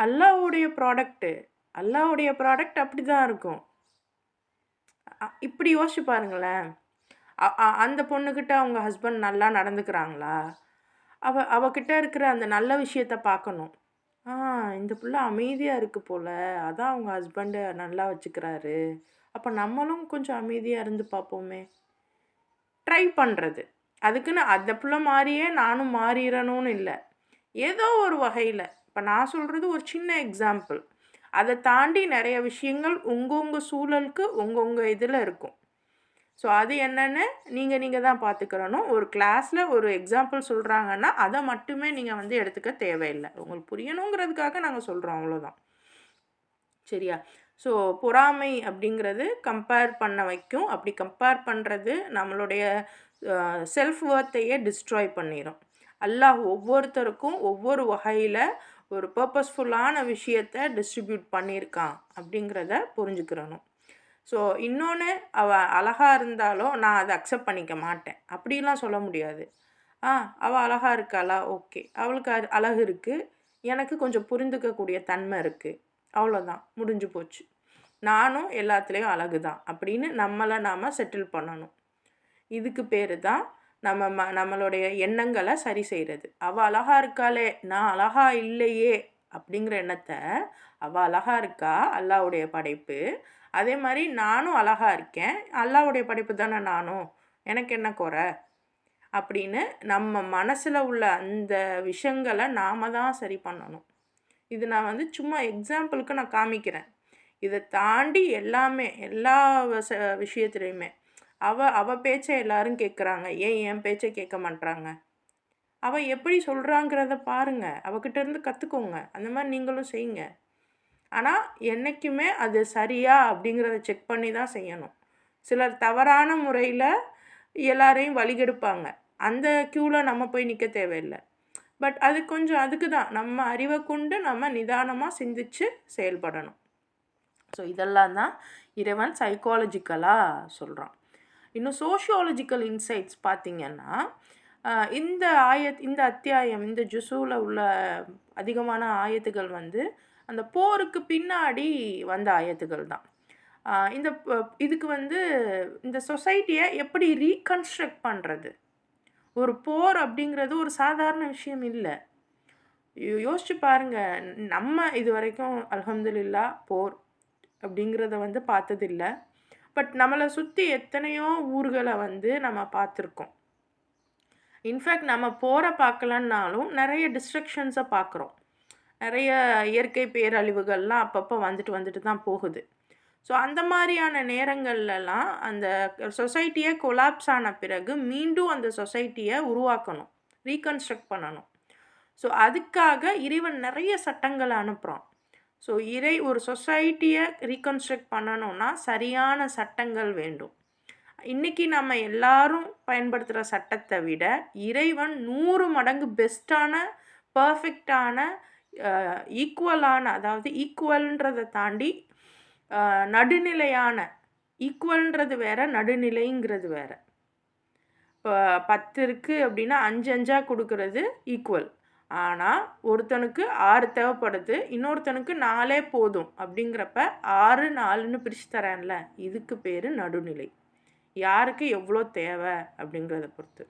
அல்லாவுடைய ப்ராடக்ட் அப்படி தான் இருக்கும். இப்படி யோசிச்சு பாருங்களேன். அந்த பொண்ணுக்கிட்ட அவங்க ஹஸ்பண்ட் நல்லா நடந்துக்கிறாங்களா, அவகிட்ட இருக்கிற அந்த நல்ல விஷயத்த பார்க்கணும். இந்த பிள்ளை அமைதியாக இருக்குது போல், அதான் அவங்க ஹஸ்பண்டை நல்லா வச்சுக்கிறாரு, அப்போ நம்மளும் கொஞ்சம் அமைதியாக இருந்து பார்ப்போமே. ட்ரை பண்ணுறது, அதுக்குன்னு அந்த பிள்ளை மாதிரியே நானும் மாறிடணும்னு இல்லை, ஏதோ ஒரு வகையில். இப்போ நான் சொல்கிறது ஒரு சின்ன எக்ஸாம்பிள். அதை தாண்டி நிறைய விஷயங்கள் உங்கள் சூழலுக்கு உங்கள் இதில் இருக்கும். ஸோ அது என்னென்னு நீங்கள் தான் பார்த்துக்கிறணும். ஒரு கிளாஸில் ஒரு எக்ஸாம்பிள் சொல்கிறாங்கன்னா அதை மட்டுமே நீங்கள் வந்து எடுத்துக்க தேவையில்லை, உங்களுக்கு புரியணுங்கிறதுக்காக நாங்கள் சொல்கிறோம், அவ்வளோதான். சரியா? ஸோ பொறாமை அப்படிங்கிறது கம்பேர் பண்ண வைக்கும். அப்படி கம்பேர் பண்ணுறது நம்மளுடைய செல்ஃப் ஒர்த்தையே டிஸ்ட்ராய் பண்ணிடும். அல்லாஹ் ஒவ்வொருத்தருக்கும் ஒவ்வொரு வகையில் ஒரு பர்பஸ்ஃபுல்லான விஷயத்தை டிஸ்ட்ரிபியூட் பண்ணியிருக்கான் அப்படிங்கிறத புரிஞ்சுக்கிறணும். ஸோ இன்னொன்று, அவள் அழகாக இருந்தாலும் நான் அதை அக்செப்ட் பண்ணிக்க மாட்டேன் அப்படிலாம் சொல்ல முடியாது. அவள் அழகாக இருக்காளா, ஓகே, அவளுக்கு அழகு இருக்குது, எனக்கு கொஞ்சம் புரிந்துக்கக்கூடிய தன்மை இருக்குது, அவ்வளோதான், முடிஞ்சு போச்சு. நானும் எல்லாத்துலேயும் அழகு தான் அப்படின்னு நம்மளை நாம் செட்டில் பண்ணணும். இதுக்கு பேர் தான் நம்மளுடைய எண்ணங்களை சரி செய்கிறது. அவள் அழகாக இருக்காளே, நான் அழகாக இல்லையே அப்படிங்கிற எண்ணத்தை, அவள் அழகாக இருக்கா, அல்லாவுடைய படைப்பு, அதே மாதிரி நானும் அழகாக இருக்கேன், அல்லாவுடைய படைப்பு தானே நானும், எனக்கு என்ன குறை அப்படின்னு நம்ம மனசில் உள்ள அந்த விஷயங்களை நாம் தான் சரி பண்ணணும். இது நான் வந்து சும்மா எக்ஸாம்பிளுக்கு நான் காமிக்கிறேன். இதை தாண்டி எல்லாமே எல்லா விஷயத்துலையுமே அவள் பேச்சை எல்லாரும் கேட்குறாங்க, ஏன் என் பேச்சை கேட்க மாட்றாங்க? அவள் எப்படி சொல்கிறாங்கிறத பாருங்கள், அவகிட்ட இருந்து கற்றுக்கோங்க, அந்த மாதிரி நீங்களும் செய்யுங்க. ஆனால் என்றைக்குமே அது சரியா அப்படிங்கிறத செக் பண்ணி தான் செய்யணும். சிலர் தவறான முறையில் எல்லாரையும் வழிகெடுப்பாங்க, அந்த க்யூவில் நம்ம போய் நிற்க தேவையில்லை. பட் அது கொஞ்சம் அதுக்கு தான் நம்ம அறிவை கொண்டு நம்ம நிதானமாக சிந்தித்து செயல்படணும். ஸோ இதெல்லாம் தான் இறைவன் சைக்காலஜிக்கலாக சொல்கிறான். இன்னும் சோஷியாலஜிக்கல் இன்சைட்ஸ் பார்த்திங்கன்னா, இந்த அத்தியாயம், இந்த ஜுஸூவில் உள்ள அதிகமான ஆயத்துகள் வந்து அந்த போருக்கு பின்னாடி வந்த ஆயத்துகள் தான். இதுக்கு வந்து இந்த சொசைட்டியை எப்படி ரீகன்ஸ்ட்ரக்ட் பண்ணுறது, ஒரு போர் அப்படிங்கிறது ஒரு சாதாரண விஷயம் இல்லை. யோசிச்சு பாருங்கள், நம்ம இது வரைக்கும் அல்ஹம்துலில்லாஹ் போர் அப்படிங்கிறத வந்து பார்த்ததில்லை. பட் நம்மளை சுற்றி எத்தனையோ ஊர்களை வந்து நம்ம பார்த்துருக்கோம். இன்ஃபேக்ட் நம்ம போரை பார்க்கலன்னாலும் நிறைய டிஸ்ட்ரக்ஷன்ஸை பார்க்குறோம். நிறைய இயற்கை பேரழிவுகள்லாம் அப்பப்போ வந்துட்டு வந்துட்டு தான் போகுது. ஸோ அந்த மாதிரியான நேரங்கள்லலாம் அந்த சொசைட்டியை கொலாப்ஸ் ஆன பிறகு மீண்டும் அந்த சொசைட்டியை உருவாக்கணும், ரீகன்ஸ்ட்ரக்ட் பண்ணணும். ஸோ அதுக்காக இறைவன் நிறைய சட்டங்களை அனுப்புகிறான். ஸோ ஒரு சொசைட்டியை ரீகன்ஸ்ட்ரக்ட் பண்ணணும்னா சரியான சட்டங்கள் வேண்டும். இன்றைக்கி நம்ம எல்லாரும் பயன்படுத்துகிற சட்டத்தை விட இறைவன் 100 மடங்கு பெஸ்ட்டான, பர்ஃபெக்டான, ஈக்குவலான, அதாவது ஈக்குவல்ன்றதை தாண்டி நடுநிலையான, ஈக்குவல்ன்றது வேறு, நடுநிலைங்கிறது வேறு. இப்போ 10 இருக்குது அப்படின்னா 5 5 கொடுக்கறது ஈக்குவல். ஆனால் ஒருத்தனுக்கு 6 தேவைப்படுது, இன்னொருத்தனுக்கு 4 போதும் அப்படிங்கிறப்ப 6 4ன்னு பிரித்து தரேன்ல, இதுக்கு பேர் நடுநிலை. யாருக்கு எவ்வளோ தேவை அப்படிங்கிறத பொறுத்து.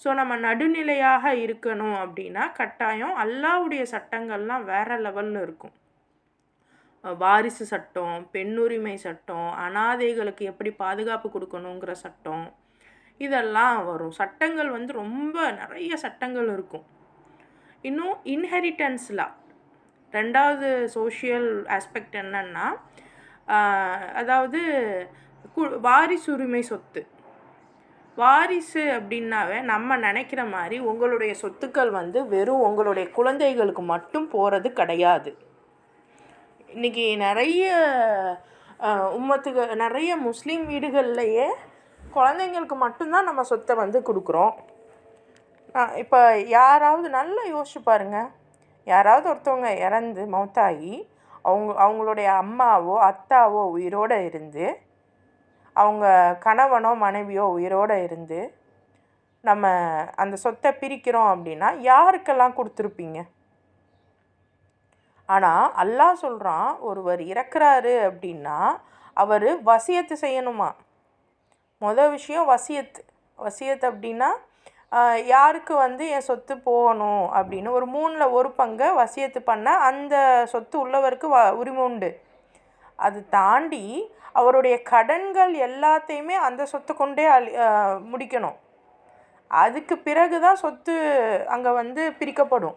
ஸோ நம்ம நடுநிலையாக இருக்கணும் அப்படின்னா கட்டாயம் அல்லாஹ்வுடைய சட்டங்கள்லாம் வேறு லெவலில் இருக்கும். வாரிசு சட்டம், பெண்ணுரிமை சட்டம், அனாதைகளுக்கு எப்படி பாதுகாப்பு கொடுக்கணுங்கிற சட்டம், இதெல்லாம் வரும். சட்டங்கள் ரொம்ப நிறைய சட்டங்கள் இருக்கும். இன்னும் இன்ஹெரிட்டன்ஸ் லா, 2வது சோஷியல் ஆஸ்பெக்ட் என்னன்னா, அதாவது வாரிசுரிமை சொத்து. வாரிசு அப்படின்னாவே நம்ம நினைக்கிற மாதிரி உங்களுடைய சொத்துக்கள் வெறும் உங்களுடைய குழந்தைகளுக்கு மட்டும் போகிறது கிடையாது. இன்றைக்கி நிறைய நிறைய முஸ்லீம் வீடுகள்லையே குழந்தைங்களுக்கு மட்டும்தான் நம்ம சொத்தை கொடுக்குறோம். இப்போ யாராவது நல்லா யோசிச்சு பாருங்கள், யாராவது ஒருத்தவங்க இறந்து மௌத்தாகி அவங்களுடைய அம்மாவோ அத்தாவோ உயிரோடு இருந்து, அவங்க கணவனோ மனைவியோ உயிரோடு இருந்து நம்ம அந்த சொத்தை பிரிக்கிறோம் அப்படின்னா யாருக்கெல்லாம் கொடுத்துருப்பீங்க? ஆனால் அல்லாஹ் சொல்கிறான், ஒருவர் இறக்குறாரு அப்படின்னா அவர் வசியத்து செய்யணுமா. மொதல் விஷயம் வசியத்து. வசியத்து அப்படின்னா யாருக்கு என் சொத்து போகணும் அப்படின்னு ஒரு 3ல் 1 பங்கை வசியத்து பண்ண அந்த சொத்து உள்ளவருக்கு உரிமை உண்டு. அது தாண்டி அவருடைய கடன்கள் எல்லாத்தையுமே அந்த சொத்தை கொண்டே முடிக்கணும். அதுக்கு பிறகு தான் சொத்து அங்கே பிரிக்கப்படும்.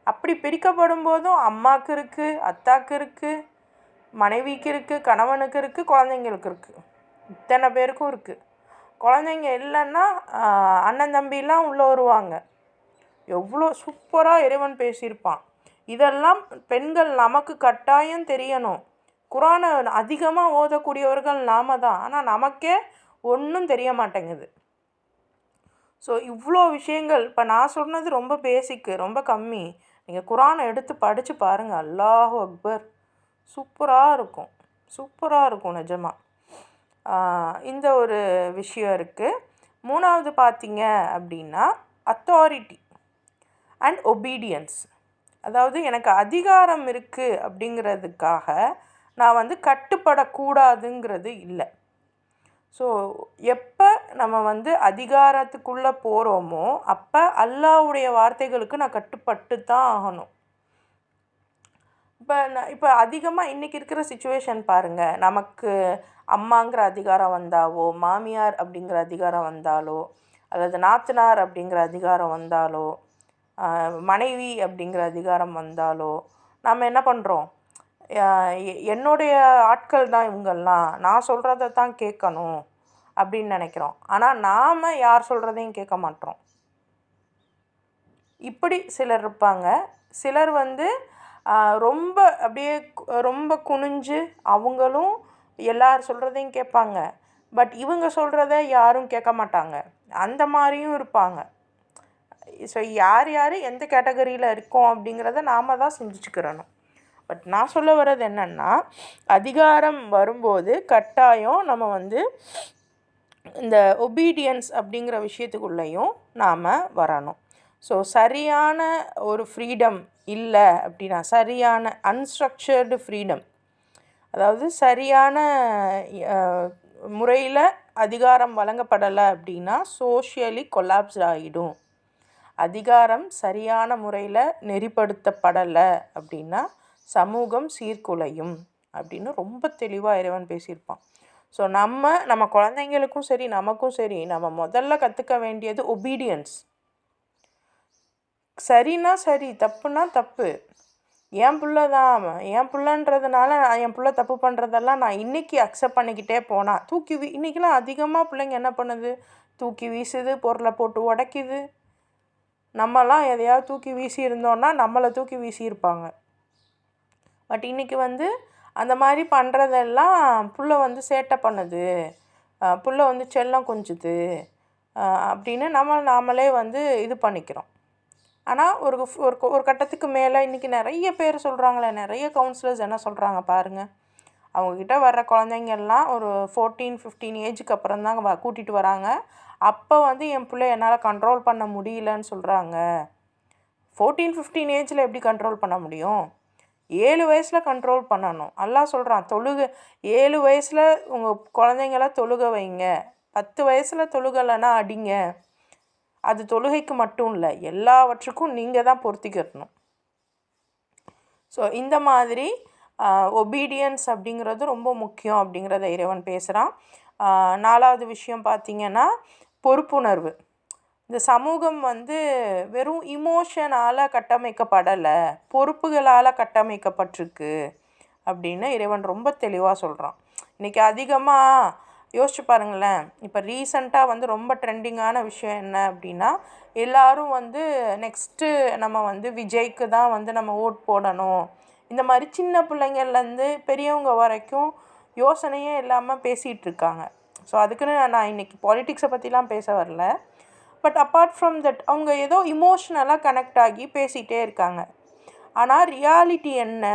அப்படி பிரிக்கப்படும் போதும் அம்மாவுக்கு இருக்குது, அத்தாவுக்கு இருக்குது, மனைவிக்கு இருக்குது, கணவனுக்கு இருக்குது, குழந்தைங்களுக்கு இருக்குது. இத்தனை பேருக்கும் இருக்குது. குழந்தைங்க இல்லைன்னா அண்ணன் தம்பிலாம் உள்ளே வருவாங்க. எவ்வளோ சூப்பராக இறைவன் பேசியிருப்பான். இதெல்லாம் பெண்கள் நமக்கு கட்டாயம் தெரியணும். குரானை அதிகமாக ஓதக்கூடியவர்கள் நாம தான், ஆனால் நமக்கே ஒன்றும் தெரிய மாட்டேங்குது. ஸோ இவ்வளோ விஷயங்கள் இப்போ நான் சொன்னது ரொம்ப பேசிக்கு, ரொம்ப கம்மி. நீங்கள் குரானை எடுத்து படித்து பாருங்கள், அல்லாஹு அக்பர், சூப்பராக இருக்கும், சூப்பராக இருக்கும் நிஜமாக. இந்த ஒரு விஷயம் இருக்குது. 3வது பார்த்தீங்க அப்படின்னா அத்தாரிட்டி அண்ட் ஒபீடியன்ஸ். அதாவது எனக்கு அதிகாரம் இருக்குது அப்படிங்கிறதுக்காக நான் கட்டுப்படக்கூடாதுங்கிறது இல்லை. ஸோ எப்போ நம்ம அதிகாரத்துக்குள்ளே போகிறோமோ அப்போ அல்லாஹ்வுடைய வார்த்தைகளுக்கு நான் கட்டுப்பட்டு தான் ஆகணும். இப்போ அதிகமாக இன்றைக்கி இருக்கிற சிச்சுவேஷன் பாருங்கள். நமக்கு அம்மாங்கிற அதிகாரம் வந்தாவோ, மாமியார் அப்படிங்கிற அதிகாரம் வந்தாலோ, அல்லது நாத்தனார் அப்படிங்கிற அதிகாரம் வந்தாலோ, மனைவி அப்படிங்கிற அதிகாரம் வந்தாலோ, நம்ம என்ன பண்ணுறோம்? என்னுடைய ஆட்கள் தான் இவங்கெல்லாம், நான் சொல்கிறத தான் கேட்கணும் அப்படின்னு நினைக்கிறோம். ஆனால் நாம் யார் சொல்கிறதையும் கேட்க மாட்டோம். இப்படி சிலர் இருப்பாங்க. சிலர் ரொம்ப அப்படியே ரொம்ப குனிஞ்சு அவங்களும் எல்லார் சொல்கிறதையும் கேட்பாங்க. பட் இவங்க சொல்கிறத யாரும் கேட்க மாட்டாங்க. அந்த மாதிரியும் இருப்பாங்க. ஸோ யார் யார் எந்த கேட்டகரியில் இருக்கோம் அப்படிங்கிறத நாம் தான் சிந்திச்சுக்கிறணும். பட் நான் சொல்ல வர்றது என்னென்னா, அதிகாரம் வரும்போது கட்டாயம் நம்ம இந்த ஒபீடியன்ஸ் அப்படிங்கிற விஷயத்துக்குள்ளேயும் நாம் வரணும். ஸோ சரியான ஒரு ஃப்ரீடம் இல்லை அப்படின்னா, சரியான அன்ஸ்ட்ரக்சர்டு ஃப்ரீடம், அதாவது சரியான முறையில் அதிகாரம் வழங்கப்படலை அப்படின்னா சோஷியலி கொலாப்ஸ் ஆகிடும். அதிகாரம் சரியான முறையில் நெறிப்படுத்தப்படலை அப்படின்னா சமூகம் சீர்குலையும் அப்படின்னு ரொம்ப தெளிவாக இறைவன் பேசியிருப்பான். ஸோ நம்ம குழந்தைங்களுக்கும் சரி நமக்கும் சரி நம்ம முதல்ல கற்றுக்க வேண்டியது ஒபீடியன்ஸ். சரின்னா சரி, தப்புனா தப்பு. என் புள்ள தான், என் புள்ளன்றதுனால என் புள்ள தப்பு பண்ணுறதெல்லாம் நான் இன்றைக்கி அக்செப்ட் பண்ணிக்கிட்டே போனால் இன்றைக்கெலாம் அதிகமாக பிள்ளைங்க என்ன பண்ணுது, தூக்கி வீசுது, பொருளை போட்டு உடைக்குது. நம்மலாம் எதையாவது தூக்கி வீசி இருந்தோன்னா நம்மளை தூக்கி வீசியிருப்பாங்க. பட் இன்றைக்கி வந்து அந்த மாதிரி பண்ணுறதெல்லாம் புள்ள வந்து சேட்டை பண்ணுது, புள்ள வந்து செல்லம் கொஞ்சுது அப்படின்னு நாமளே வந்து இது பண்ணிக்கிறோம். ஆனால் ஒரு ஒரு கட்டத்துக்கு மேலே இன்றைக்கி நிறைய பேர் சொல்கிறாங்களே, நிறைய கவுன்சிலர்ஸ் என்ன சொல்கிறாங்க பாருங்கள். அவங்கக்கிட்ட வர்ற குழந்தைங்கள்லாம் ஒரு 14-15 ஏஜுக்கு அப்புறம் தான் கூட்டிகிட்டு வராங்க. அப்போ வந்து என் பிள்ளை என்னால் கண்ட்ரோல் பண்ண முடியலன்னு சொல்கிறாங்க. 14-15 ஏஜில் எப்படி கண்ட்ரோல் பண்ண முடியும்? 7 வயசில் கண்ட்ரோல் பண்ணணும். அல்லாஹ் சொல்கிறான், 7 வயசில் உங்கள் குழந்தைங்கள தொழுக வைங்க, 10 வயசில் தொழுகலைன்னா அடிங்க. அது தொழுகைக்கு மட்டும் இல்லை, எல்லாவற்றுக்கும் நீங்கள் தான் பொருத்திக்கணும். ஸோ இந்த மாதிரி ஒபீடியன்ஸ் அப்படிங்கிறது ரொம்ப முக்கியம் அப்படிங்கிறத இறைவன் பேசுகிறான். 4வது விஷயம் பார்த்திங்கன்னா பொறுப்புணர்வு. இந்த சமூகம் வந்து வெறும் இமோஷனால் கட்டமைக்கப்படலை, பொறுப்புகளால் கட்டமைக்கப்பட்டிருக்கு அப்படின்னு இறைவன் ரொம்ப தெளிவாக சொல்கிறான். இன்றைக்கி அதிகமாக யோசிச்சு பாருங்களேன். இப்போ ரீசண்டாக வந்து ரொம்ப ட்ரெண்டிங்கான விஷயம் என்ன அப்படின்னா, எல்லோரும் வந்து நெக்ஸ்ட்டு நம்ம வந்து விஜய்க்கு தான் வந்து நம்ம ஓட் போடணும். இந்த மாதிரி சின்ன பிள்ளைங்கள்லேருந்து பெரியவங்க வரைக்கும் யோசனையே இல்லாமல் பேசிகிட்டு இருக்காங்க. ஸோ அதுக்குன்னு நான் இன்றைக்கி பாலிட்டிக்ஸை பற்றிலாம் பேச வரல. பட் அப்பார்ட் ஃப்ரம் தட் அவங்க ஏதோ இமோஷ்னலாக கனெக்ட் ஆகி பேசிகிட்டே இருக்காங்க. ஆனால் ரியாலிட்டி என்ன,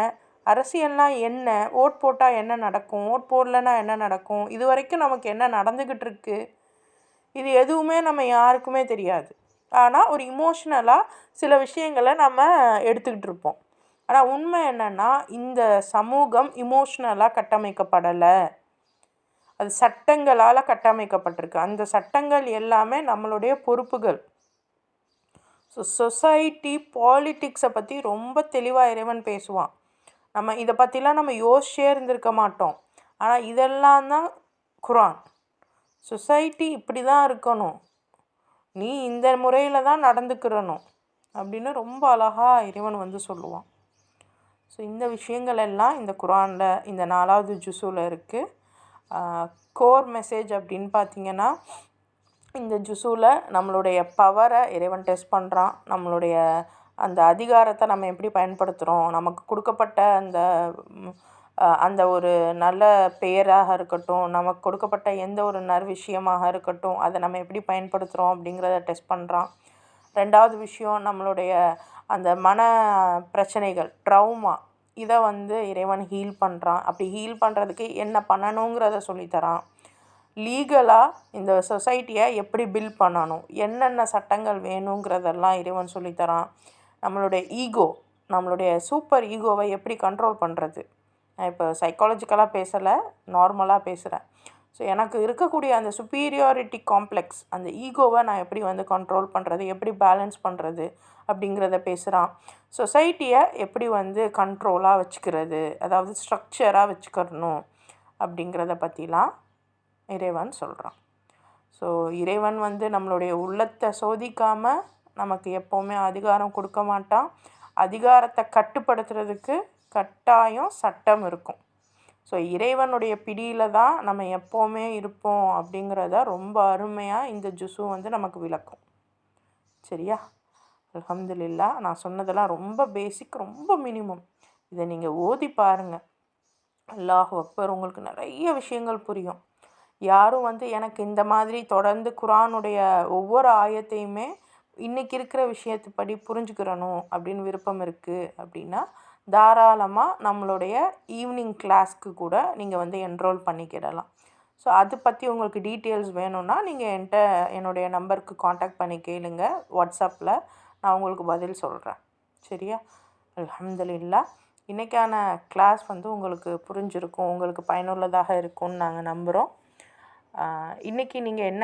அரசியல்னால் என்ன, ஓட் போட்டால் என்ன நடக்கும், ஓட் போடலைன்னா என்ன நடக்கும், இது வரைக்கும் நமக்கு என்ன நடந்துக்கிட்டு இருக்கு, இது எதுவுமே நம்ம யாருக்குமே தெரியாது. ஆனால் ஒரு இமோஷ்னலாக சில விஷயங்களை நம்ம எடுத்துக்கிட்டு இருப்போம். ஆனால் உண்மை என்னென்னா, இந்த சமூகம் இமோஷ்னலாக கட்டமைக்கப்படலை, அது சட்டங்களால் கட்டமைக்கப்பட்டிருக்கு. அந்த சட்டங்கள் எல்லாமே நம்மளுடைய பொறுப்புகள். ஸோ சொசைட்டி பாலிட்டிக்ஸை பற்றி ரொம்ப தெளிவாக இறைவன் பேசுவான். நம்ம இதை பற்றிலாம் நம்ம யோசிச்சே இருந்திருக்க மாட்டோம். ஆனால் இதெல்லாம் தான் குர்ஆன். சொசைட்டி இப்படி தான் இருக்கணும், நீ இந்த முறையில் தான் நடந்துக்கிறணும் அப்படின்னு ரொம்ப அழகாக இறைவன் வந்து சொல்லுவான். ஸோ இந்த விஷயங்கள் எல்லாம் இந்த குர்ஆனில் இந்த 4வது ஜுஸுவில் இருக்குது. கோர் மெசேஜ் அப்படின்னு பார்த்திங்கன்னா, இந்த ஜுஸுவில் நம்மளுடைய பவரை இறைவன் டெஸ்ட் பண்ணுறான். நம்மளுடைய அந்த அதிகாரத்தை நம்ம எப்படி பயன்படுத்துகிறோம், நமக்கு கொடுக்கப்பட்ட அந்த ஒரு நல்ல பெயராக இருக்கட்டும், நமக்கு கொடுக்கப்பட்ட எந்த ஒரு நற்விஷயமாக இருக்கட்டும், அதை நம்ம எப்படி பயன்படுத்துகிறோம் அப்படிங்கிறத டெஸ்ட் பண்ணுறான். 2வது விஷயம் நம்மளுடைய அந்த மன பிரச்சனைகள், ட்ரௌமா, இதை வந்து இறைவன் ஹீல் பண்ணுறான். அப்படி ஹீல் பண்ணுறதுக்கு என்ன பண்ணணுங்கிறத சொல்லித்தரான். லீகலாக இந்த சொசைட்டியை எப்படி பில்ட் பண்ணணும், என்னென்ன சட்டங்கள் வேணுங்கிறதெல்லாம் இறைவன் சொல்லித்தரான். நம்மளுடைய ஈகோ, நம்மளுடைய சூப்பர் ஈகோவை எப்படி கண்ட்ரோல் பண்ணுறது. நான் இப்போ சைக்காலஜிக்கலாக பேசலை, நார்மலாக பேசுகிறேன். ஸோ எனக்கு இருக்கக்கூடிய அந்த சுப்பீரியாரிட்டி காம்ப்ளெக்ஸ், அந்த ஈகோவை நான் எப்படி வந்து கண்ட்ரோல் பண்ணுறது, எப்படி பேலன்ஸ் பண்ணுறது அப்படிங்கிறத பேசுகிறான். சொசைட்டியை எப்படி வந்து கண்ட்ரோலாக வச்சுக்கிறது, அதாவது ஸ்ட்ரக்சராக வச்சுக்கணும் அப்படிங்கிறத பற்றிலாம் இறைவன் சொல்கிறான். ஸோ இறைவன் வந்து நம்மளுடைய உள்ளத்தை சோதிக்காமல் நமக்கு எப்போவுமே அதிகாரம் கொடுக்க மாட்டான். அதிகாரத்தை கட்டுப்படுத்துறதுக்கு கட்டாயம் சட்டம் இருக்கும். ஸோ இறைவனுடைய பிடியில் தான் நம்ம எப்போவுமே இருப்போம் அப்படிங்கிறத ரொம்ப அருமையாக இந்த ஜுஸு வந்து நமக்கு விளக்கும். சரியா? அல்ஹம்துலில்லாஹ். நான் சொன்னதெல்லாம் ரொம்ப பேசிக், ரொம்ப மினிமம். இதை நீங்கள் ஓதி பாருங்கள். அல்லாஹ் அக்பர். உங்களுக்கு நிறைய விஷயங்கள் புரியும். யாரும் வந்து எனக்கு இந்த மாதிரி தொடர்ந்து குர்ஆனுடைய ஒவ்வொரு ஆயத்தையுமே இன்றைக்கி இருக்கிற விஷயத்துப்படி புரிஞ்சுக்கிறணும் அப்படின்னு விருப்பம் இருக்குது அப்படின்னா, தாராளமாக நம்மளுடைய ஈவினிங் கிளாஸ்க்கு கூட நீங்கள் வந்து என்ரோல் பண்ணிக்கிடலாம். ஸோ அதை பற்றி உங்களுக்கு டீட்டெயில்ஸ் வேணும்னா நீங்கள் என்னுடைய நம்பருக்கு காண்டாக்ட் பண்ணி கேளுங்க. வாட்ஸ்அப்பில் நான் உங்களுக்கு பதில் சொல்கிறேன். சரியா? அல்ஹம்துலில்லாஹ். இன்றைக்கான கிளாஸ் வந்து உங்களுக்கு புரிஞ்சிருக்கும், உங்களுக்கு பயனுள்ளதாக இருக்கும்னு நாங்கள் நம்புகிறோம். இன்றைக்கி நீங்கள் என்ன